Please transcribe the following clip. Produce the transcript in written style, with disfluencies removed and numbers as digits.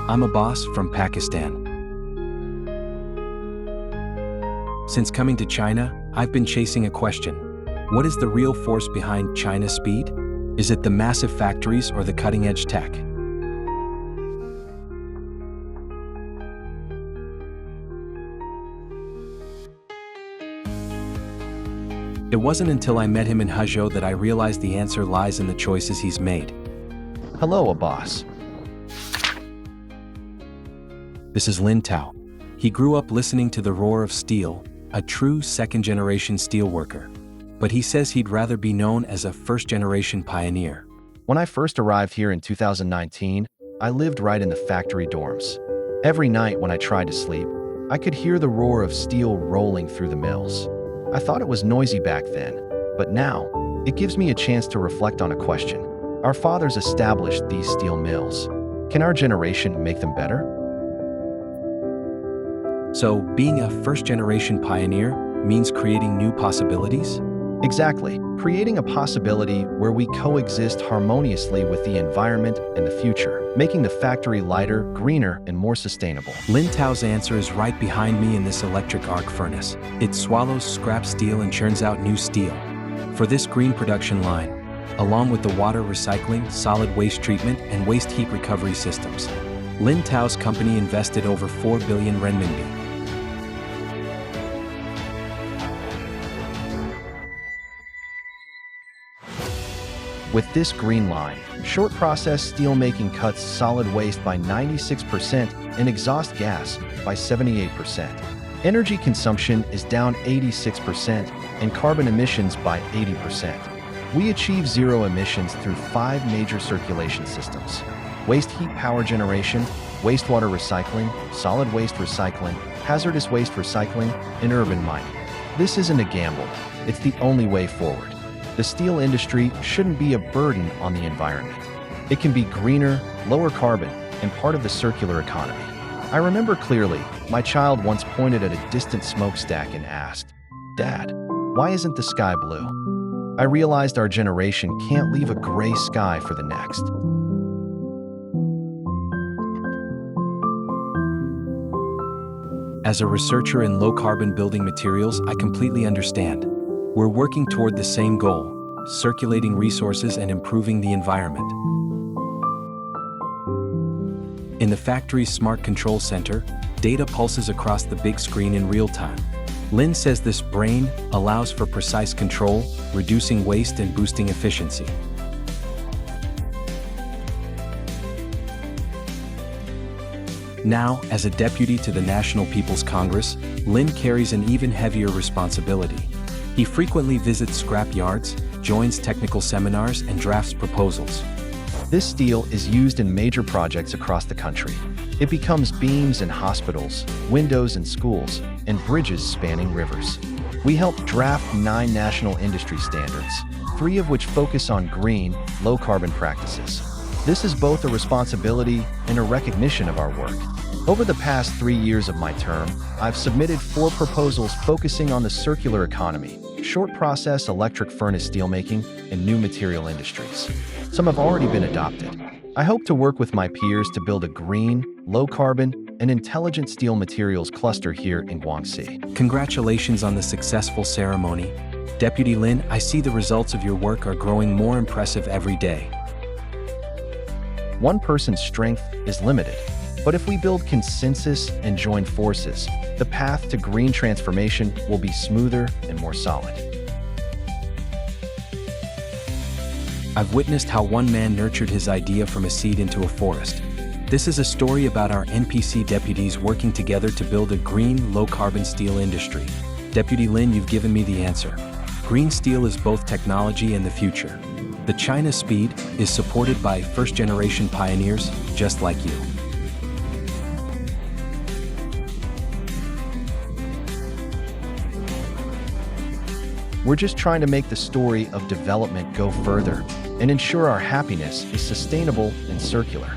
I'm a boss from Pakistan. Since coming to China, I've been chasing a question. What is the real force behind China's speed? Is it the massive factories or the cutting-edge tech? It wasn't until I met him in Hezhou that I realized the answer lies in the choices he's made. Hello, boss. This is Lin Tao. He grew up listening to the roar of steel, a true second-generation steelworker. But he says he'd rather be known as a first-generation pioneer. When I first arrived here in 2019, I lived right in the factory dorms. Every night when I tried to sleep, I could hear the roar of steel rolling through the mills. I thought it was noisy back then, but now, it gives me a chance to reflect on a question. Our fathers established these steel mills. Can our generation make them better? So, being a first-generation pioneer means creating new possibilities? Exactly. Creating a possibility where we coexist harmoniously with the environment and the future, making the factory lighter, greener, and more sustainable. Lin Tao's answer is right behind me in this electric arc furnace. It swallows scrap steel and churns out new steel. For this green production line, along with the water recycling, solid waste treatment, and waste heat recovery systems, Lin Tao's company invested over 4 billion renminbi. With this green line, short-process steelmaking cuts solid waste by 96% and exhaust gas by 78%. Energy consumption is down 86% and carbon emissions by 80%. We achieve zero emissions through 5 major circulation systems: waste heat power generation, wastewater recycling, solid waste recycling, hazardous waste recycling, and urban mining. This isn't a gamble. It's the only way forward. The steel industry shouldn't be a burden on the environment. It can be greener, lower carbon, and part of the circular economy. I remember clearly, my child once pointed at a distant smokestack and asked, "Dad, why isn't the sky blue?" I realized our generation can't leave a gray sky for the next. As a researcher in low-carbon building materials, I completely understand. We're working toward the same goal: circulating resources and improving the environment. In the factory's Smart Control Center, data pulses across the big screen in real time. Lin says this brain allows for precise control, reducing waste and boosting efficiency. Now, as a deputy to the National People's Congress, Lin carries an even heavier responsibility. He frequently visits scrap yards, joins technical seminars, and drafts proposals. This steel is used in major projects across the country. It becomes beams in hospitals, windows in schools, and bridges spanning rivers. We help draft 9 national industry standards, 3 of which focus on green, low-carbon practices. This is both a responsibility and a recognition of our work. Over the past 3 years of my term, I've submitted 4 proposals focusing on the circular economy, short-process electric furnace steelmaking, and new material industries. Some have already been adopted. I hope to work with my peers to build a green, low-carbon, and intelligent steel materials cluster here in Guangxi. Congratulations on the successful ceremony. Deputy Lin, I see the results of your work are growing more impressive every day. One person's strength is limited, but if we build consensus and join forces, the path to green transformation will be smoother and more solid. I've witnessed how one man nurtured his idea from a seed into a forest. This is a story about our NPC deputies working together to build a green, low-carbon steel industry. Deputy Lin, you've given me the answer. Green steel is both technology and the future. The China speed is supported by first-generation pioneers just like you. We're just trying to make the story of development go further and ensure our happiness is sustainable and circular.